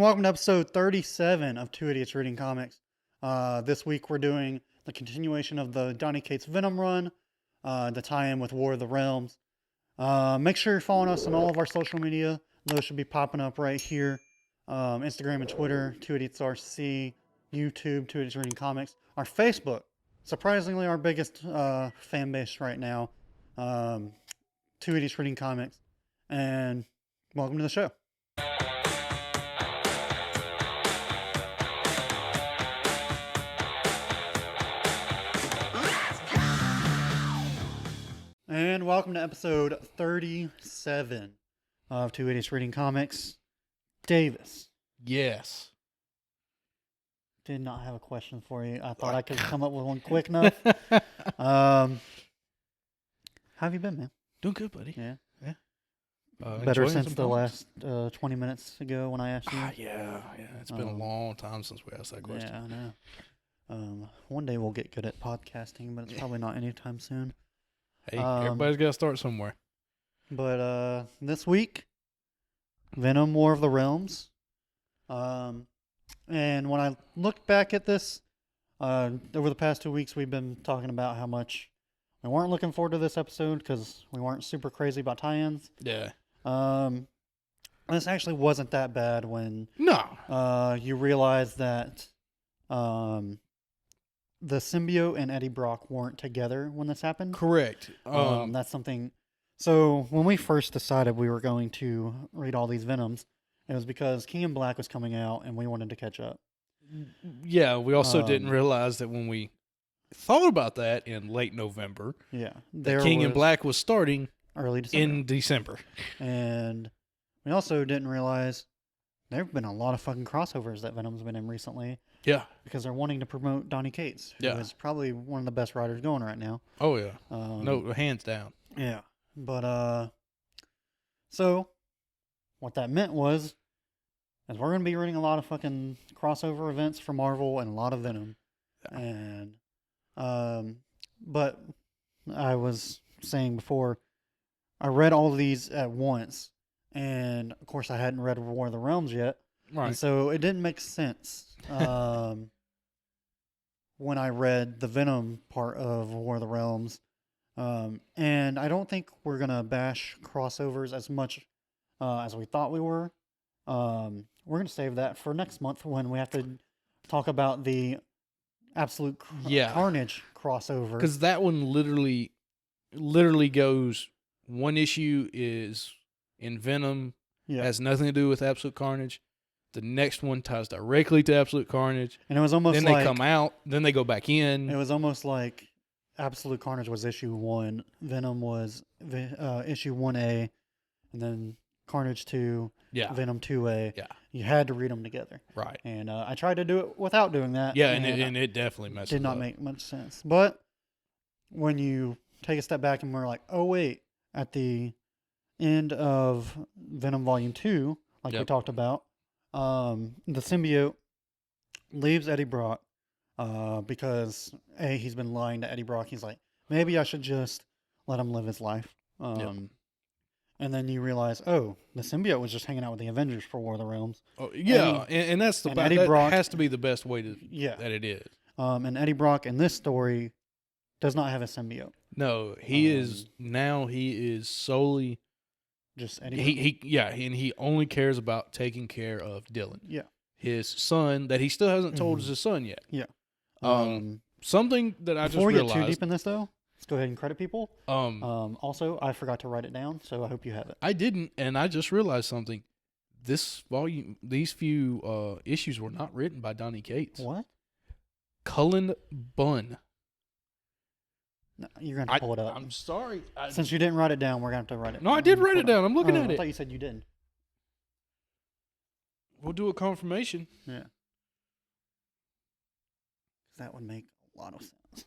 welcome to episode 37 of Two Idiots Reading Comics. This week we're doing the continuation of the Donny Cates Venom run, the tie-in with War of the Realms. Make sure you're following us on all of our social media. Those should be popping up right here. Instagram and Twitter, Two Idiots RC, YouTube, Two Idiots Reading Comics. Our Facebook, surprisingly our biggest fan base right now, Two Idiots Reading Comics. And welcome to the show. And welcome to episode 37 of Two Idiots Reading Comics. Davis. Yes. Did not have a question for you. I thought I could come up with one quick enough. How have you been, man? Doing good, buddy. Yeah. Better since the last 20 minutes ago when I asked you. Yeah. It's been a long time since we asked that question. Yeah, I know. One day we'll get good at podcasting, but it's probably not anytime soon. Hey, everybody's got to start somewhere. But this week, Venom War of the Realms. And when I looked back at this, over the past 2 weeks, we've been talking about how much we weren't looking forward to this episode because we weren't super crazy about tie-ins. Yeah. This actually wasn't that bad when you realize that the symbiote and Eddie Brock weren't together when this happened. Correct. That's something. So when we first decided we were going to read all these Venoms, it was because King in Black was coming out and we wanted to catch up. Yeah, we also didn't realize that when we thought about that in late November, King in Black was starting early December. In December. And we also didn't realize there have been a lot of fucking crossovers that Venom's been in recently. Yeah. Because they're wanting to promote Donny Cates, who is probably one of the best writers going right now. Oh, yeah. No, hands down. Yeah. But, so, what that meant was, is we're going to be reading a lot of fucking crossover events for Marvel and a lot of Venom. Yeah. And, but, I was saying before, I read all of these at once, and, of course, I hadn't read War of the Realms yet. Right. And so it didn't make sense when I read the Venom part of War of the Realms. And I don't think we're going to bash crossovers as much as we thought we were. We're going to save that for next month when we have to talk about the Absolute Carnage crossover. Because that one literally goes, one issue is in Venom, has nothing to do with Absolute Carnage. The next one ties directly to Absolute Carnage. And it was almost then they come out, then they go back in. It was almost like Absolute Carnage was issue 1, Venom was issue 1A, and then Carnage 2, Venom 2A. Yeah. You had to read them together. Right. And I tried to do it without doing that. Yeah, and it definitely messed up. Did not make much sense. But when you take a step back and we're like, oh, wait, at the end of Venom Volume 2, like we talked about, the symbiote leaves Eddie Brock because he's been lying to Eddie Brock. He's like, maybe I should just let him live his life. And then you realize, oh, the symbiote was just hanging out with the Avengers for War of the Realms. Oh, yeah, and that's the Eddie that Brock has to be the best way that it is. And Eddie Brock in this story does not have a symbiote. No, he is solely just Eddie. And he only cares about taking care of Dylan. Yeah. His son that he still hasn't told is his son yet. Yeah. Something that I just realized. Before we get too deep in this, though, let's go ahead and credit people. Also, I forgot to write it down, so I hope you have it. I didn't, and I just realized something. This volume, these few issues were not written by Donny Cates. What? Cullen Bunn. No, you're going to pull it up. I'm sorry. Since you didn't write it down, we're going to have to write it. No, I did write it down. I'm looking at it. I thought you said you didn't. We'll do a confirmation. Yeah. That would make a lot of sense.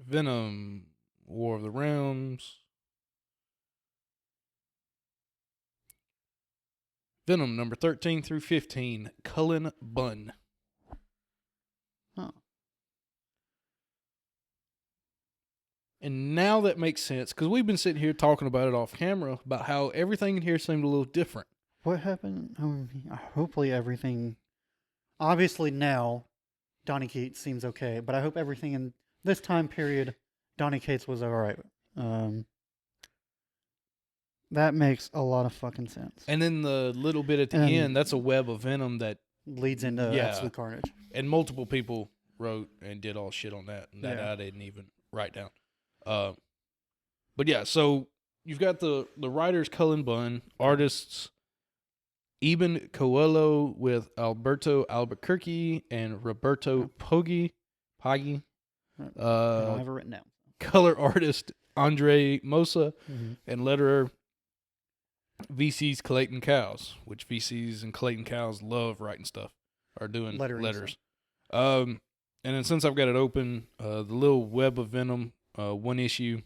Venom, War of the Realms. Venom number 13 through 15, Cullen Bunn. Huh. And now that makes sense because we've been sitting here talking about it off camera about how everything in here seemed a little different. What happened? Hopefully everything. Obviously now, Donny Cates seems okay, but I hope everything in this time period, Donny Cates was alright. That makes a lot of fucking sense. And then the little bit at the end, that's a web of Venom that leads into Absolute Carnage. And multiple people wrote and did all shit on that, and that I didn't even write down. But yeah, so you've got the writers Cullen Bunn, artists Eben Coelho with Alberto Albuquerque and Roberto Poggi. I don't have it written down. Color artist Andre Mosa, and letterer VC's Clayton Cowles, which VC's and Clayton Cowles love writing stuff or doing letters. And then since I've got it open, the little web of Venom, one issue.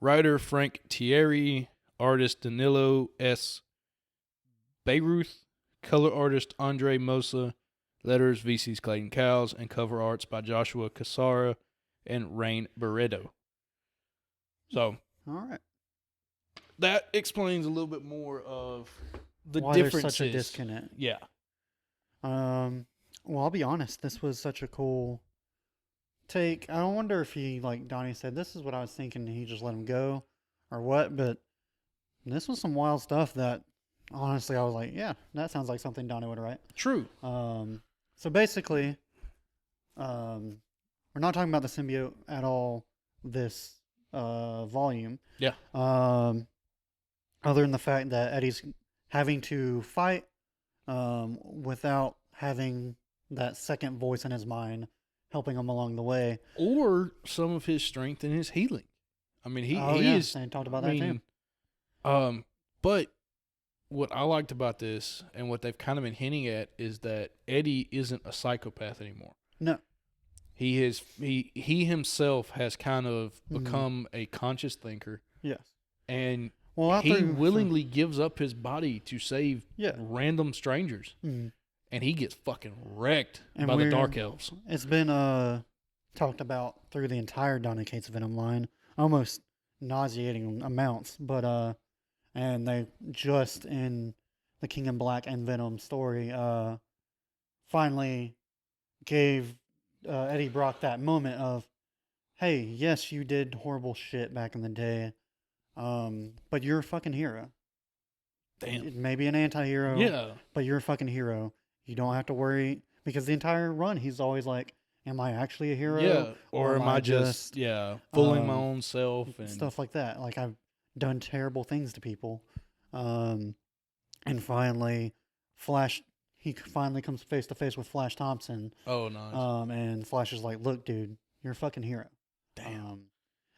Writer Frank Thierry, artist Danilo S. Bayruth, color artist Andre Mosa, letters VC's Clayton Cowles, and cover arts by Joshua Cassara and Rain Barreto. So, all right, that explains a little bit more of the why differences. There's such a disconnect. Yeah. Well, I'll be honest. This was such a cool take. I don't wonder if he, like Donnie said, this is what I was thinking. He just let him go, or what? But this was some wild stuff that, honestly, I was like, yeah, that sounds like something Donnie would write. True. So basically, we're not talking about the symbiote at all. This volume. Yeah. Other than the fact that Eddie's having to fight without having that second voice in his mind helping him along the way, or some of his strength and his healing. I mean, he is. And talked about that too. But what I liked about this and what they've kind of been hinting at is that Eddie isn't a psychopath anymore. No. He himself has kind of become a conscious thinker. Yes. And he willingly gives up his body to save random strangers. Mm. And he gets fucking wrecked by the Dark Elves. It's been talked about through the entire Donny Cates Venom line, almost nauseating amounts. But and they just in the King in Black and Venom story finally gave Eddie Brock that moment of, hey, yes, you did horrible shit back in the day, but you're a fucking hero. Damn. Maybe an anti-hero, yeah, but you're a fucking hero. You don't have to worry, because the entire run he's always like, am I actually a hero? Yeah, or am I just fooling my own self and stuff like that. Like, I've done terrible things to people. And finally, he finally comes face to face with Flash Thompson. Oh, nice. And Flash is like, look, dude, you're a fucking hero. Damn.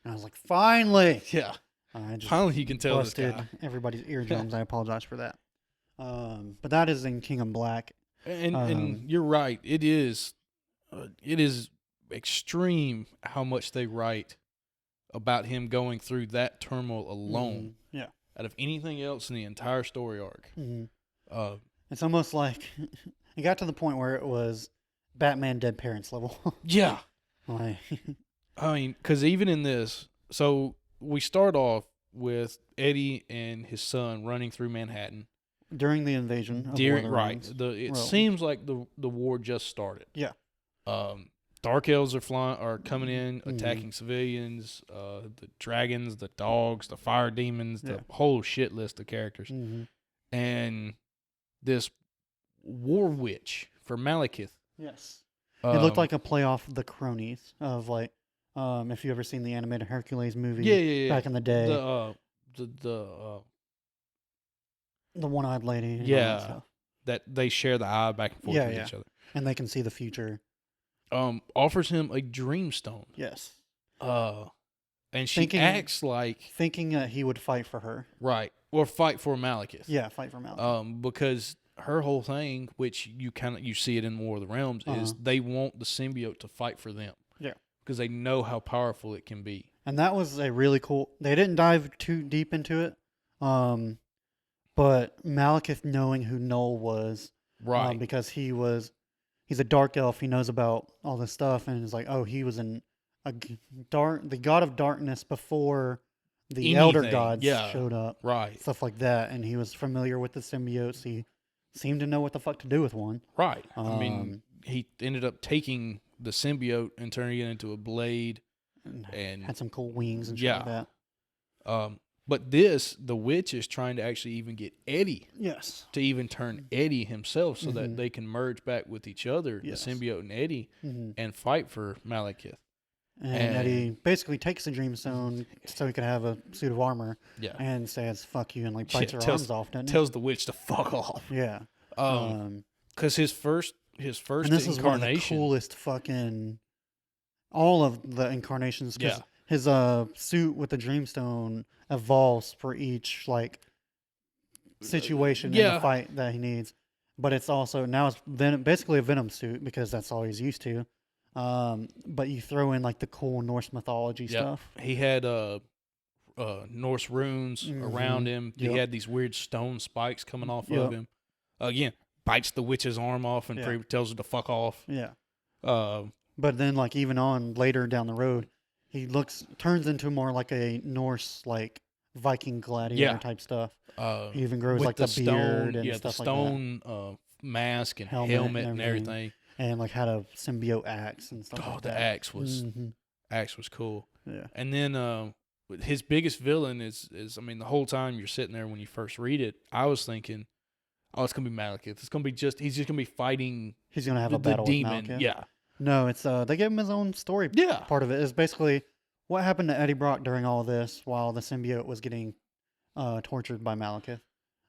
And I was like, finally. Yeah. I just finally he can tell busted this guy. Everybody's eardrums. I apologize for that. But that is in King in Black. And you're right. It is extreme how much they write about him going through that turmoil alone. Yeah. Out of anything else in the entire story arc. It's almost like it got to the point where it was Batman Dead Parents level. Yeah. Like, I mean, because even in this, so we start off with Eddie and his son running through Manhattan. During the invasion. It seems like the war just started. Yeah. Dark Elves are coming in, attacking civilians, the dragons, the dogs, the fire demons, the whole shit list of characters. And this war witch for Malekith. Yes. It looked like a play off the cronies of, like, if you ever seen the animated Hercules movie back in the day. The one-eyed lady. And that they share the eye back and forth with each other. And they can see the future. Offers him a dreamstone. Yes. And she acts like thinking that he would fight for her. Right. Or fight for Malekith. Yeah, fight for Malekith. Because her whole thing, which you see it in War of the Realms, is they want the symbiote to fight for them. Yeah. Because they know how powerful it can be. And that was a really cool. They didn't dive too deep into it. But Malekith knowing who Null was. Right. Because he's a dark elf. He knows about all this stuff, and it's like, oh, he was the god of darkness before the elder Anything, gods yeah. showed up, Right. stuff like that, and he was familiar with the symbiotes. He seemed to know what the fuck to do with one. Right. I mean, he ended up taking the symbiote and turning it into a blade, and had some cool wings and shit yeah. like that. But the witch is trying to actually even get Eddie Yes. to even turn Eddie himself so that they can merge back with each other, Yes. the symbiote and Eddie, and fight for Malekith. And Eddie basically takes the Dreamstone so he can have a suit of armor. Yeah. And says "fuck you" and like bites her arms off. Doesn't he? Tells the witch to fuck off. Yeah. Because his first and this incarnation, is one of the coolest fucking all of the incarnations. Because his suit with the Dreamstone evolves for each like situation in the fight that he needs. But it's also now it's basically a Venom suit because that's all he's used to. But you throw in like the cool Norse mythology stuff. He had Norse runes around him. He had these weird stone spikes coming off of him. Again, bites the witch's arm off and tells her to fuck off. Yeah. But then like even on later down the road, he turns into more like a Norse like Viking gladiator type stuff. He even grows like the beard and stuff like that. The stone mask and helmet and everything. And like had a symbiote axe and stuff like that. The axe was cool. Yeah. And then his biggest villain is I mean, the whole time you're sitting there when you first read it, I was thinking, oh, it's gonna be Malekith. It's gonna be he's just gonna be fighting. He's gonna have a battle demon. with Malekith. Yeah. No, it's they gave him his own story. Yeah. Part of it is basically what happened to Eddie Brock during all this while the symbiote was getting tortured by Malekith.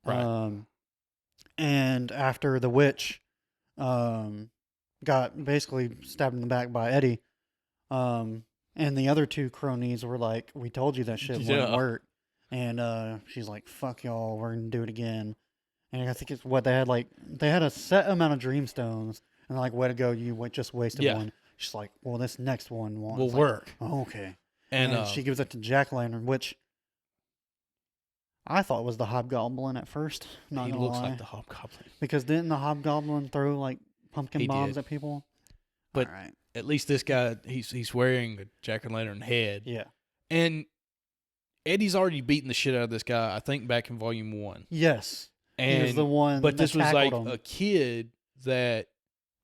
Right. And after the witch got basically stabbed in the back by Eddie, and the other two cronies were like, "We told you that shit wouldn't work," and she's like, "Fuck y'all, we're gonna do it again." And I think it's what they had a set amount of Dreamstones, and they're like, "Way to go, you just wasted one." She's like, "Well, this next one will work." Like, oh, okay, and she gives it to Jack-o'-lantern, which I thought was the Hobgoblin at first. Not he gonna looks lie. like the Hobgoblin because didn't the Hobgoblin throw like pumpkin bombs at people? But at least this guy, he's wearing a jack-o'-lantern head. Yeah. And Eddie's already beaten the shit out of this guy, I think, back in Volume 1. Yes. And he was the one but this was like him. a kid that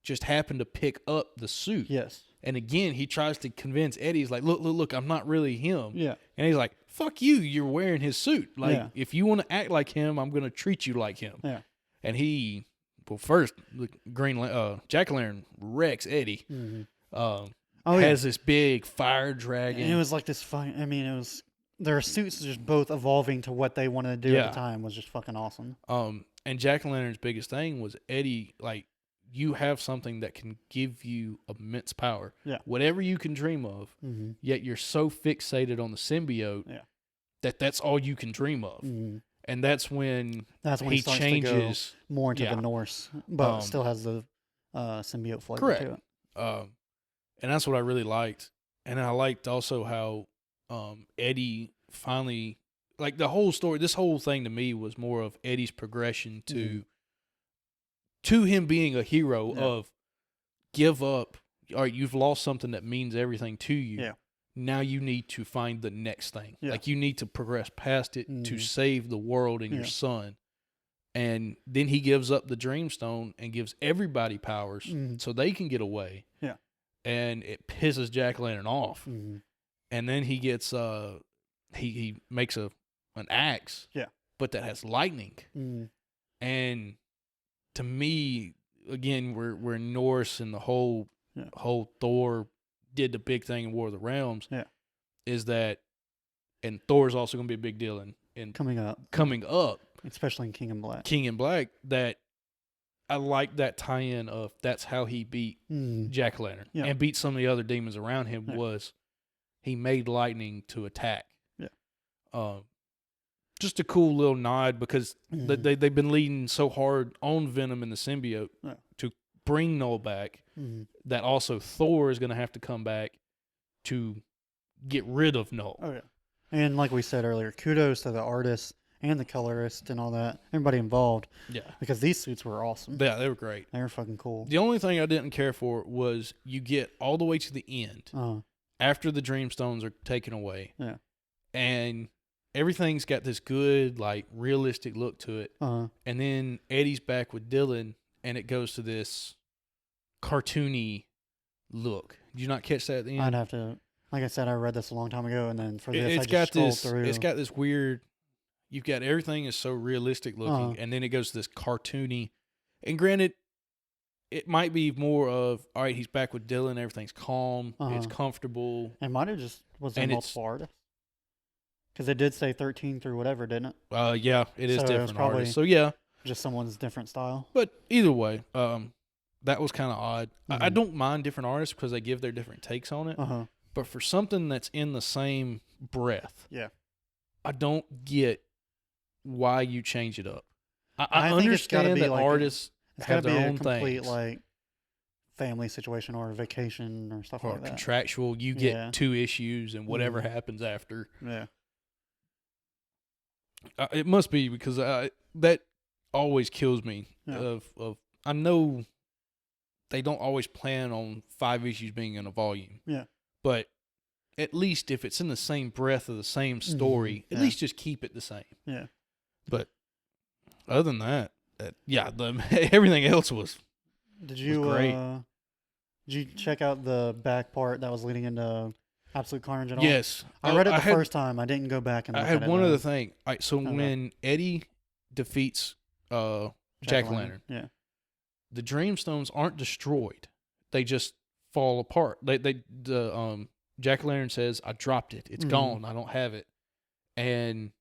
just happened to pick up the suit. Yes. And again, he tries to convince Eddie, he's like, look, I'm not really him. Yeah. And he's like, fuck you, you're wearing his suit. Like, if you want to act like him, I'm going to treat you like him. Yeah. And first, Jack-o'-lantern wrecks Eddie. Has this big fire dragon. And it was like this fight. I mean, their suits just both evolving to what they wanted to do at the time was just fucking awesome. And Jack-o'-lantern's biggest thing was Eddie, like, you have something that can give you immense power. Yeah. Whatever you can dream of, yet you're so fixated on the symbiote that's all you can dream of. And that's when he starts changes to go more into the Norse, but still has the symbiote flavor to it. And that's what I really liked. And I liked also how Eddie finally, like the whole story, this whole thing to me was more of Eddie's progression to him being a hero of give up. All right, you've lost something that means everything to you. Yeah. Now you need to find the next thing. Yeah. Like you need to progress past it to save the world and your son. And then he gives up the Dreamstone and gives everybody powers so they can get away. Yeah. And it pisses Jack-o'-lantern off. And then he gets he makes an axe. Yeah. But that has lightning. And to me, again, we're Norse and the whole Thor did the big thing in War of the Realms. Yeah. Is that, and Thor's also going to be a big deal in coming up, especially in King in Black. King in Black, that I like that tie-in of that's how he beat Jack-o'-lantern and beat some of the other demons around him was he made lightning to attack. Yeah. Just a cool little nod because they've been leading so hard on Venom and the symbiote to bring Null back that also Thor is going to have to come back to get rid of Null. Oh, yeah. And like we said earlier, kudos to the artists and the colorist and all that, everybody involved. Yeah. Because these suits were awesome. Yeah, they were great. They were fucking cool. The only thing I didn't care for was you get all the way to the end after the Dreamstones are taken away. Yeah. And everything's got this good, like, realistic look to it. Uh-huh. And then Eddie's back with Dylan, and it goes to this cartoony look. Did you not catch that at the end? I'd have to, like I said, I read this a long time ago, and then for this, It's I just got scrolled this. through. It's got this weird. You've got everything is so realistic looking, and then it goes to this cartoony. And granted, it might be more of, all right, he's back with Dylan. Everything's calm. It's comfortable. It might have just was in multiple artists. Because it did say 13 through whatever, didn't it? Yeah, it is So different it's probably artists. So yeah, just someone's different style. but either way, that was kind of odd. I don't mind different artists because they give their different takes on it. But for something that's in the same breath, yeah, I don't get why you change it up. think I it's understand gotta be that like artists have be their a own complete things. like family situation or vacation or stuff Or like that. contractual, you get 2 issues and whatever happens after. Yeah. It must be because that always kills me. Yeah. Of I know they don't always plan on 5 issues being in a volume. Yeah. But at least if it's in the same breath of the same story, at least just keep it the same. Yeah. But other than that, everything else was. Did you great. Did you check out the back part that was leading into Absolute Carnage at all? Yes, I read it the first time. I didn't go back and look I had at one it, other thing. So when Eddie defeats Jack-o'-lantern, yeah, the Dreamstones aren't destroyed; they just fall apart. Jack-o'-lantern says, "I dropped it. It's gone. I don't have it." And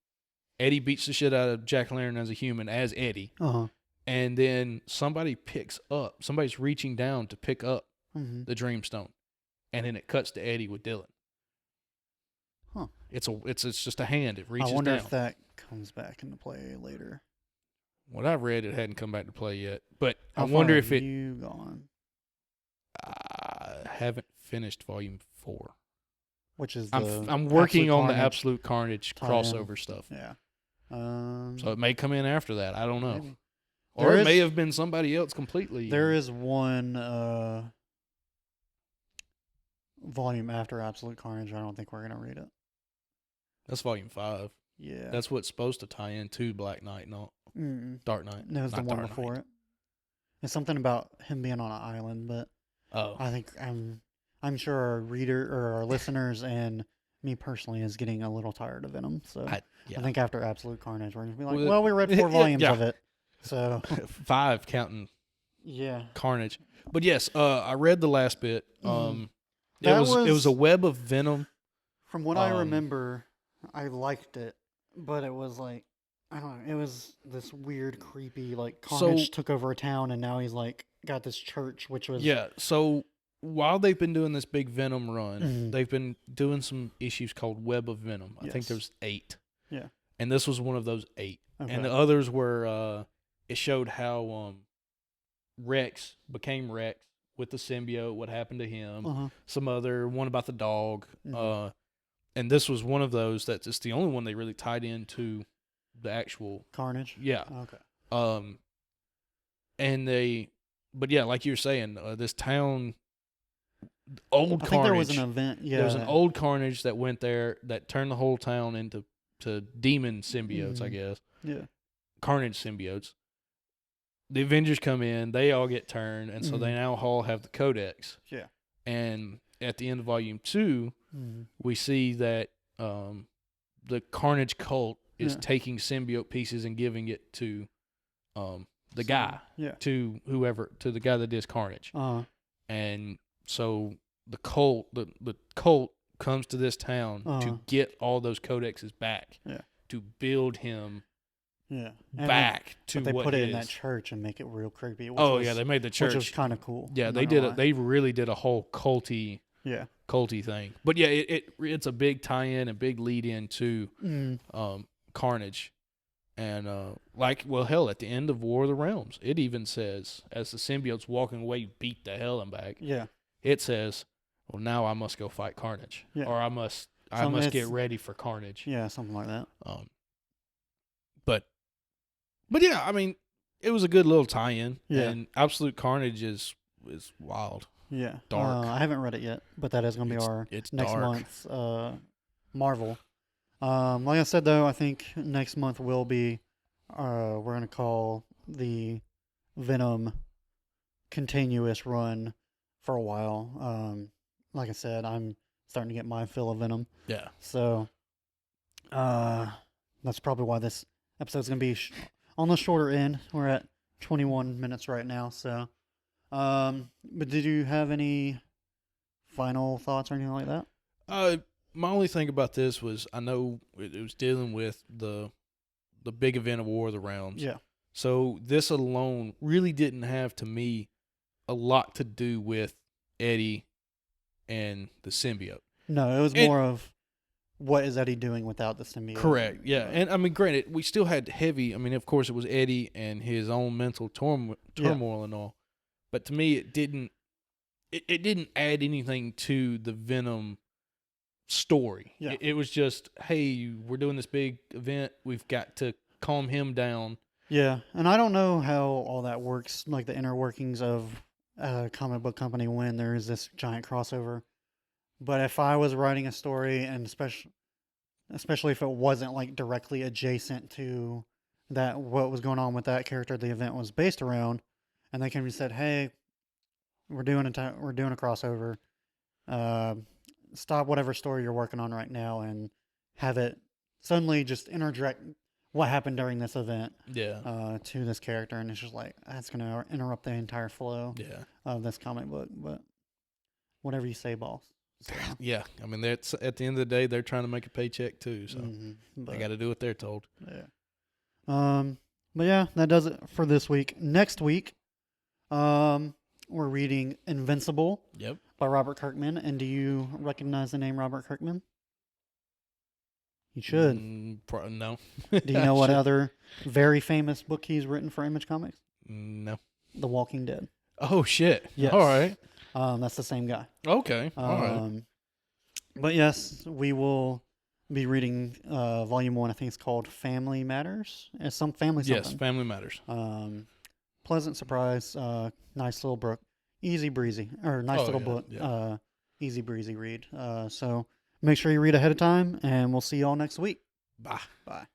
Eddie beats the shit out of Jack-o'-lantern as a human, as Eddie. And then somebody's reaching down to pick up the Dreamstone, and then it cuts to Eddie with Dylan. Huh. It's just a hand. It reaches down. I wonder if that comes back into play later. What I've read, it hadn't come back to play yet. But How I wonder far if have you gone? I haven't finished Volume 4. Which is I'm working on the Absolute Absolute Carnage crossover stuff. Yeah. So it may come in after that. I don't know. Maybe. Or it may have been somebody else completely. There is one volume after Absolute Carnage. I don't think we're going to read it. That's Volume 5. Yeah. That's what's supposed to tie into Black Knight, not Dark Knight. No, it was the one before it. It's something about him being on an island, but I think I'm sure our reader or our listeners and me personally is getting a little tired of Venom. So I think after Absolute Carnage, we're going to be like, well, we read 4 volumes of it. So 5 counting Carnage. But yes, I read the last bit. It was a web of venom. From what I remember, I liked it, but it was like, I don't know, it was this weird, creepy, like Carnage took over a town and now he's like got this church, which was so while they've been doing this big Venom run, they've been doing some issues called Web of Venom. I think there's 8. Yeah. And this was one of those 8. Okay. And the others were it showed how Rex became Rex with the symbiote, what happened to him, some other one about the dog. And this was one of those that's it's the only one they really tied into the actual Carnage. Yeah. Okay. But yeah, like you were saying, this town, old I Carnage. think there was an event. Yeah. There was an old Carnage that went there that turned the whole town into demon symbiotes, I guess. Yeah. Carnage symbiotes. The Avengers come in, they all get turned, and so they now all have the Codex. Yeah. And at the end of Volume 2, we see that the Carnage cult is taking symbiote pieces and giving it to the guy, to the guy that is Carnage. And so the cult comes to this town to get all those codexes back, to build him back to but they what put it he in is. that church and make it real creepy. They made the church, which was kind of cool. Yeah, they did. They really did a whole culty thing. But yeah, it's a big tie-in, a big lead-in to Carnage, and at the end of War of the Realms, it even says as the symbiote's walking away, beat the hell and back. Yeah, it says, "Well, now I must go fight Carnage, or I must get ready for Carnage." Yeah, something like that. But yeah, I mean, it was a good little tie-in, and Absolute Carnage is wild. Yeah. dark. I haven't read it yet, but that is going to be our It's next dark. month's Marvel. Like I said, though, I think next month will be, we're going to call the Venom continuous run for a while. Like I said, I'm starting to get my fill of Venom. Yeah. So that's probably why this episode's going to be on the shorter end. We're at 21 minutes right now. So, but did you have any final thoughts or anything like that? My only thing about this was I know it was dealing with the big event of War of the Realms. Yeah. So this alone really didn't have, to me, a lot to do with Eddie and the symbiote. No, it was more of what is Eddie doing without the symbiote. Correct, yeah. And, I mean, granted, we still had heavy, I mean, of course, it was Eddie and his own mental turmoil and all. But to me, it didn't add anything to the Venom story. Yeah. It was just, hey, we're doing this big event. We've got to calm him down. Yeah, and I don't know how all that works, like the inner workings of a comic book company when there is this giant crossover. But if I was writing a story, and especially if it wasn't like directly adjacent to that, what was going on with that character the event was based around, and they came and said, "Hey, we're doing a crossover. Stop whatever story you're working on right now and have it suddenly just interject what happened during this event to this character," and it's just like, that's going to interrupt the entire flow of this comic book. But whatever you say, boss. So. Yeah, I mean, that's at the end of the day, they're trying to make a paycheck too, so but, they got to do what they're told. Yeah. But yeah, that does it for this week. Next week, we're reading Invincible. Yep. By Robert Kirkman. And do you recognize the name Robert Kirkman? You should. No. Do you know what other very famous book he's written for Image Comics? No. The Walking Dead. Oh, shit. Yes. All right. That's the same guy. Okay. All right. But yes, we will be reading Volume 1. I think it's called Family Matters. It's some family something. Yes, Family Matters. Pleasant surprise. Nice little book. Easy breezy. Or nice little book. Yeah. Easy breezy read. So make sure you read ahead of time, and we'll see y'all next week. Bye. Bye.